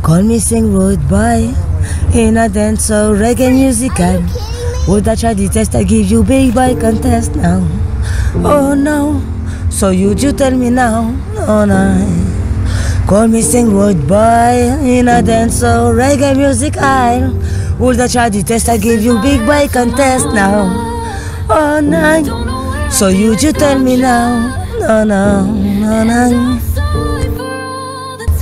Call me sing road boy in a dance or reggae musical. Would I try the test? I give you big boy contest now. Oh no, so you tell me now. Oh no. Call me sing road boy in a dance or reggae musical. Would I try the test? I give you big boy contest now. Oh no, so you tell me now. No no no no.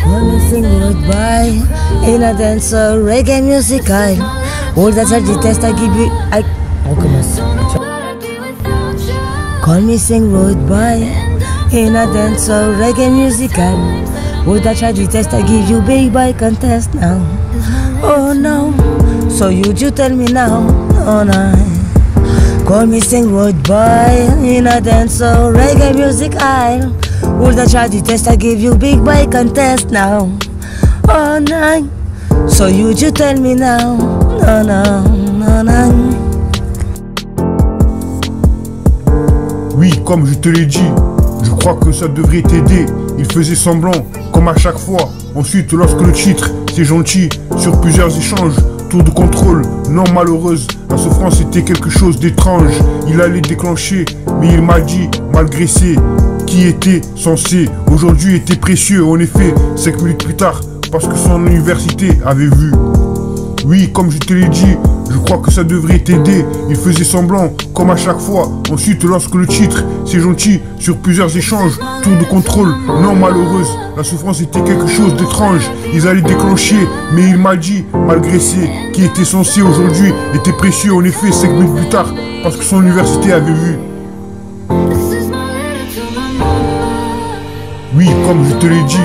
Call me sing road boy in a dance or reggae musical. Would I try the test? I give you on commence. Call me sing road boy in a dance or reggae musical. Would I try the test? I give you big boy contest now. Oh no, so you tell me now. Oh no. Call me sing road boy in a dance or reggae musical. Would I try the test? I give you big boy contest now. Oh no, so you tell me now. No no no no. Oui, comme je te l'ai dit, je crois que ça devrait t'aider. Il faisait semblant, comme à chaque fois. Ensuite, lorsque le titre, c'est gentil, sur plusieurs échanges, tour de contrôle, non malheureuse, la souffrance était quelque chose d'étrange. Il allait déclencher, mais il m'a dit, malgré ses, qui était censé, aujourd'hui était précieux. En effet, 5 minutes plus tard, parce que son université avait vu. Oui, comme je te l'ai dit, je crois que ça devrait t'aider. Il faisait semblant, comme à chaque fois. Ensuite, lorsque le titre, c'est gentil, sur plusieurs échanges, tour de contrôle, non malheureuse, la souffrance était quelque chose d'étrange. Ils allaient déclencher, mais il m'a dit, malgré ses, qui était censé aujourd'hui, était précieux. En effet, 5 minutes plus tard, parce que son université avait vu. Oui, comme je te l'ai dit,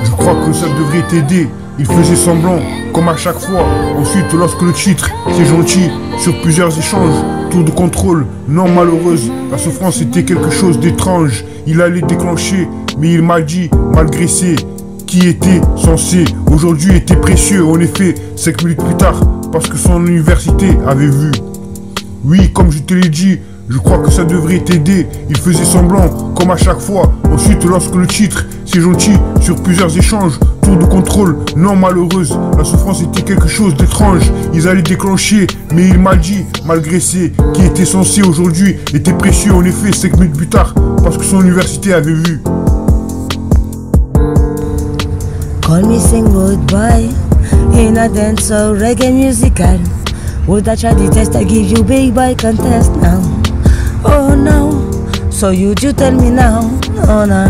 je crois que ça devrait t'aider. Il faisait semblant, comme à chaque fois. Ensuite, lorsque le titre, c'est gentil, sur plusieurs échanges, tour de contrôle, non malheureuse, la souffrance était quelque chose d'étrange. Il allait déclencher, mais il m'a dit, malgré ses, qui était censé, aujourd'hui était précieux. En effet, 5 minutes plus tard, parce que son université avait vu. Oui, comme je te l'ai dit, je crois que ça devrait t'aider. Il faisait semblant, comme à chaque fois. Ensuite, lorsque le titre, c'est gentil, sur plusieurs échanges, tour de contrôle, non malheureuse, la souffrance était quelque chose d'étrange. Ils allaient déclencher, mais il m'a dit, malgré ses, qui était censé aujourd'hui, était précieux. En effet, 5 minutes plus tard, parce que son université avait vu. Call me sing road boy in a dance or reggae musical. Would I try the test? I give you big boy contest now. Oh no, so you tell me now. Oh no.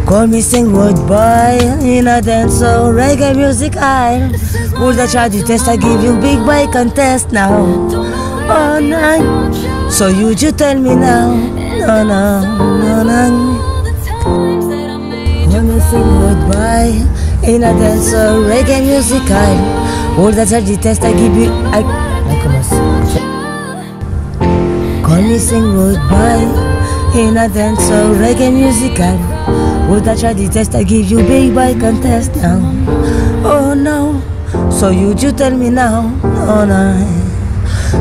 Call me sing road boy in a dance or reggae musical. Would I try the test? I give you big boy contest now. Oh no, so you tell me now. No no no no. Call me sing road boy in a dance or reggae musical. Would I try the test? I give you on commence. Call me sing road boy in a dance or reggae musical. Would I try the test? I give you big boy contest now. Oh no, so you tell me now. Oh no.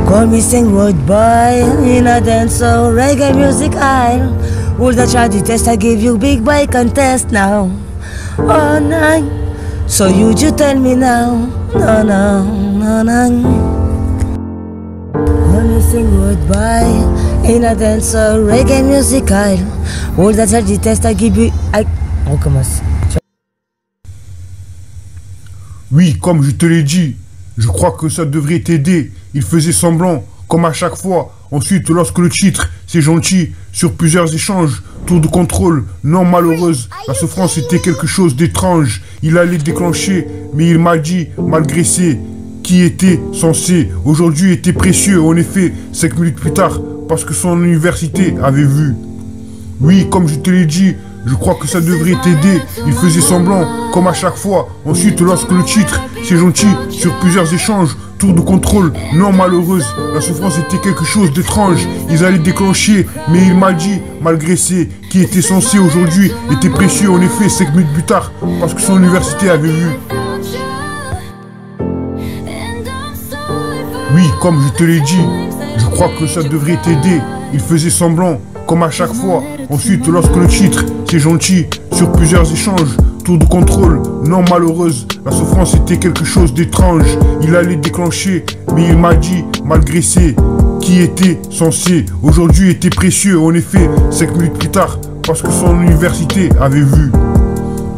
Call me sing road boy in a dance or reggae musical. Would I try the test? I give you big boy contest now. Oh no, so you tell me now. No no no no. Call me sing road boy in a dance or reggae musical. Would I try the test? I give you on commence. Oui, comme je te l'ai dit, je crois que ça devrait t'aider. Il faisait semblant, comme à chaque fois. Ensuite, lorsque le titre, c'est gentil, sur plusieurs échanges, tour de contrôle, non malheureuse, la souffrance était quelque chose d'étrange. Il allait déclencher, mais il m'a dit, malgré ses, qui était censé, aujourd'hui était précieux. En effet, 5 minutes plus tard, parce que son université avait vu. Oui, comme je te l'ai dit, je crois que ça devrait t'aider. Il faisait semblant, comme à chaque fois. Ensuite, lorsque le titre, c'est gentil, sur plusieurs échanges, tour de contrôle, non malheureuse, la souffrance était quelque chose d'étrange. Ils allaient déclencher, mais il m'a dit, malgré ses, qui était censé aujourd'hui, était précieux. En effet, 5 minutes plus tard, parce que son université avait vu. Oui, comme je te l'ai dit, je crois que ça devrait t'aider. Il faisait semblant, comme à chaque fois. Ensuite, lorsque le titre, c'est gentil, sur plusieurs échanges, tour de contrôle, non malheureuse. La souffrance était quelque chose d'étrange. Il allait déclencher, mais il m'a dit, malgré ses qui était censé, aujourd'hui était précieux. En effet, 5 minutes plus tard, parce que son université avait vu.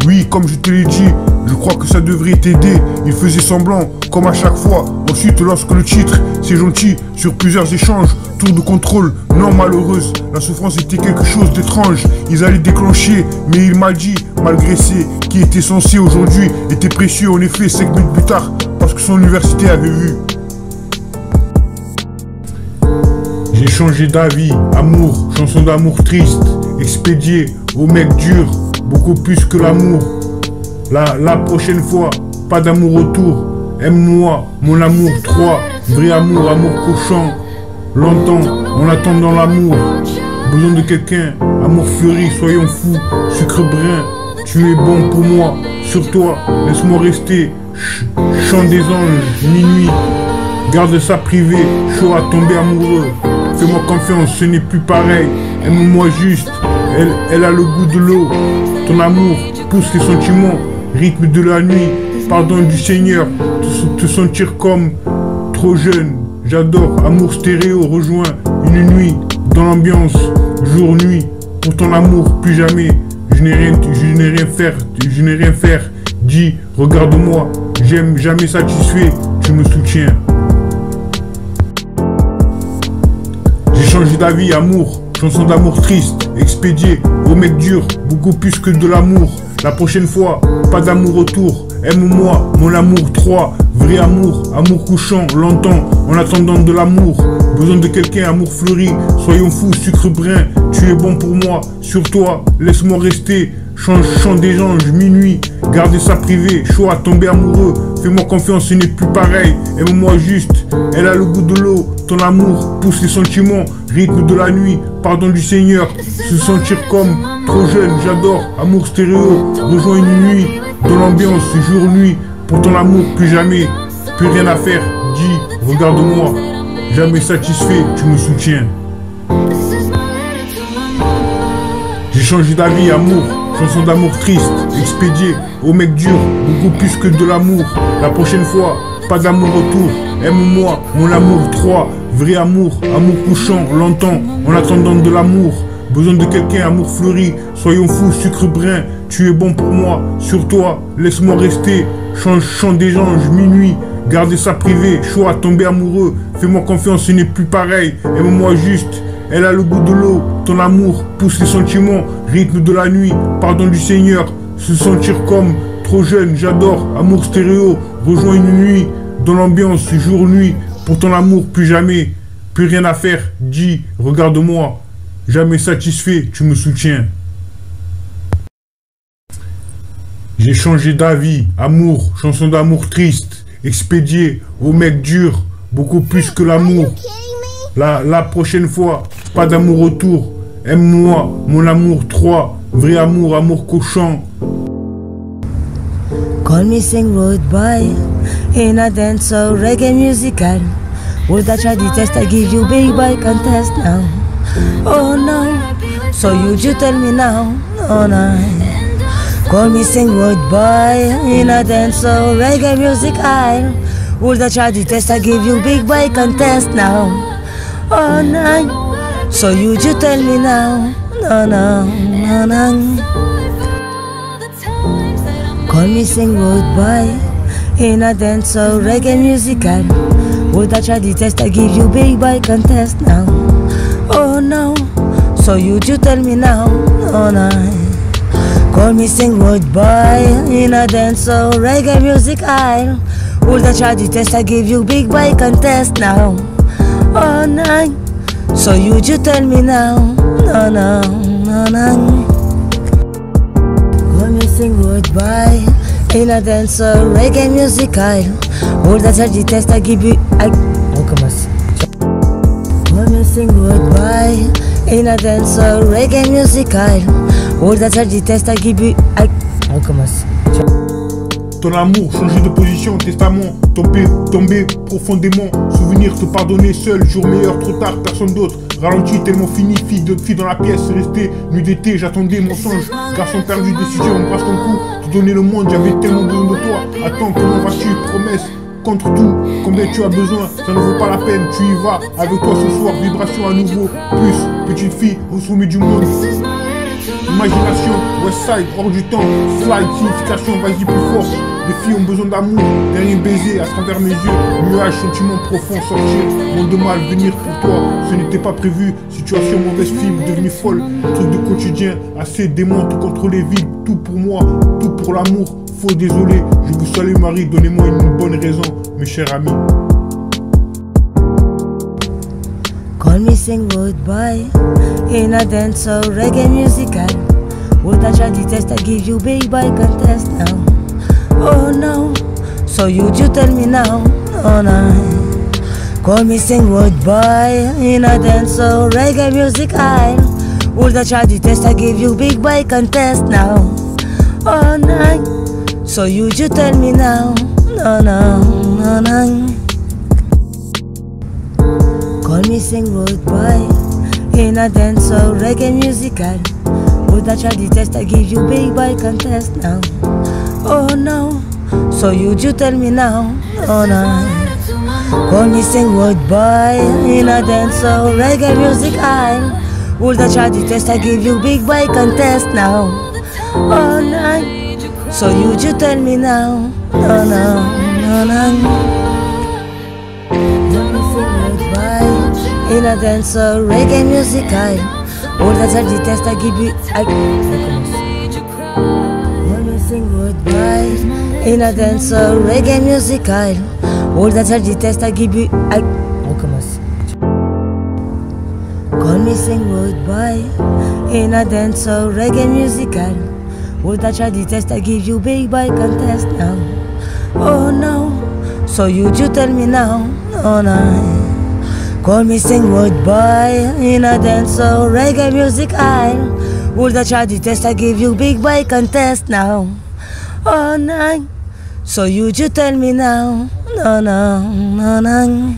Oui, comme je te l'ai dit, je crois que ça devrait t'aider. Il faisait semblant, comme à chaque fois. Ensuite, lorsque le titre, c'est gentil, sur plusieurs échanges, tour de contrôle, non malheureuse. La souffrance était quelque chose d'étrange. Ils allaient déclencher, mais il m'a dit, malgré ses qui était censé, aujourd'hui était précieux. En effet, 5 minutes plus tard, parce que son université avait vu. J'ai changé d'avis, amour, chanson d'amour triste, expédié au mec dur, beaucoup plus que l'amour. La prochaine fois, pas d'amour autour, aime-moi, mon amour 3, vrai amour, amour cochon, longtemps, en attendant l'amour, besoin de quelqu'un, amour fleuri, soyons fous, sucre brun, tu es bon pour moi, sur toi, laisse-moi rester, chant des anges, minuit, garde ça privé, chaud à tomber amoureux. Fais-moi confiance, ce n'est plus pareil. Aime-moi juste, elle a le goût de l'eau. Ton amour pousse les sentiments, rythme de la nuit. Pardon du Seigneur, te sentir comme trop jeune. J'adore, amour stéréo, rejoins une nuit dans l'ambiance, jour-nuit. Pour ton amour, plus jamais. Je n'ai rien faire. Dis, regarde-moi, j'aime jamais satisfait, tu me soutiens. Changer d'avis, amour, chanson d'amour triste, expédié au mec dur, beaucoup plus que de l'amour. La prochaine fois, pas d'amour autour, aime-moi, mon amour 3, vrai amour, amour couchant, longtemps, en attendant de l'amour. Besoin de quelqu'un, amour fleuri, soyons fous, sucre brun, tu es bon pour moi, sur toi, laisse-moi rester. Chant des anges, minuit, gardez ça privé, chaud à tomber amoureux. Fais-moi confiance, ce n'est plus pareil. Aime-moi juste, elle a le goût de l'eau. Ton amour pousse les sentiments, rythme de la nuit. Pardon du Seigneur, se sentir comme trop jeune. J'adore, amour stéréo. Rejoins une nuit, dans l'ambiance, jour-nuit. Pour ton amour, plus jamais, plus rien à faire. Dis, regarde-moi, jamais satisfait, tu me soutiens. J'ai changé d'avis, amour. Chanson d'amour triste, expédié au mec dur, beaucoup plus que de l'amour. La prochaine fois, pas d'amour autour, aime-moi, mon amour 3, vrai amour, amour couchant, longtemps, en attendant de l'amour. Besoin de quelqu'un, amour fleuri, soyons fous, sucre brun, tu es bon pour moi, sur toi, laisse-moi rester. Chant des anges, minuit, gardez ça privé, chaud à tomber amoureux. Fais-moi confiance, ce n'est plus pareil, aime-moi juste. Elle a le goût de l'eau, ton amour pousse les sentiments, rythme de la nuit, pardon du Seigneur, se sentir comme trop jeune, j'adore, amour stéréo, rejoins une nuit, dans l'ambiance, jour-nuit, pour ton amour, plus jamais, plus rien à faire, dis, regarde-moi, jamais satisfait, tu me soutiens. J'ai changé d'avis, amour, chanson d'amour triste, expédié au mec dur, beaucoup plus que l'amour. La prochaine fois, pas d'amour autour, aime-moi, mon amour 3, vrai amour, amour cochon. Call me sing road boy in a dance or reggae musical. Would I try the test I give you, baby boy contest now? Oh no, so you tell me now, oh no. Call me sing road boy in a dance or reggae musical. Would I try the test I give you, big boy contest now? Oh no, so you tell me now, no, no, no, no. Call me sing road boy in a dance or reggae musical. Would I try the test I give you, big boy contest now? Oh no, so you tell me now, oh no. Call me sing road boy in a dance or reggae musical. Would I try the test I give you, big boy contest now? Oh no, so you tell me now, no, no, no, no. Call me sing road boy in a dance or reggae musical. Would I try the test I give you, Call me sing road boy in a dance or reggae musical. Would I try the test I give you, ton amour, changer de position, testament, tomber profondément, souvenir, te pardonner seul, jour meilleur, trop tard, personne d'autre, ralenti, tellement fini, fille dans la pièce, resté, nuit d'été, j'attendais mon songe, garçon perdu, décision, embrasse ton cou, te donner le monde, j'avais tellement besoin de toi, attends, comment vas-tu, promesse, contre tout, combien tu as besoin, ça ne vaut pas la peine, tu y vas, avec toi ce soir, vibration à nouveau, plus, petite fille, au sommet du monde. Imagination, Westside, hors du temps, slide, signification, vas-y plus fort. Les filles ont besoin d'amour, dernier baiser à travers mes yeux, nuage, sentiment profond, sortir, monde de mal, venir pour toi, ce n'était pas prévu, situation mauvaise film, devenue folle, truc de quotidien, assez démon, tout contrôler, vide, tout pour moi, tout pour l'amour, faux désolé, je vous salue Marie, donnez-moi une bonne raison, mes chers amis. Call me sing goodbye in a dance or reggae musical. Would I try the test I give you, babe, I contest now. Oh no, so you tell me now, oh no. Call me sing goodbye in a dance or reggae musical. Would I try the test I give you, big boy contest now. Oh no, so you tell me now, no no, no no. Call me sing goodbye in a dance or reggae musical. Would I try the test I give you, babe, I contest now. Oh no, so you tell me now, oh no. Call me sing goodbye in a dance or reggae musical. Would I try the test I give you, big boy contest now. Oh no, so you tell me now, oh no, no no. In a dance or reggae musical, all that's the test I give you. When we sing goodbye, in a dance or reggae musical, all that's the test I give you. Call me sing goodbye, in a dance or reggae musical, all that's the test I give you, babe, I contest now. Oh no, so you tell me now, oh no. Call me sing goodbye in a dance or reggae music aisle. Would I try the test I give you, big boy contest now? Oh no, so you tell me now, no no no no.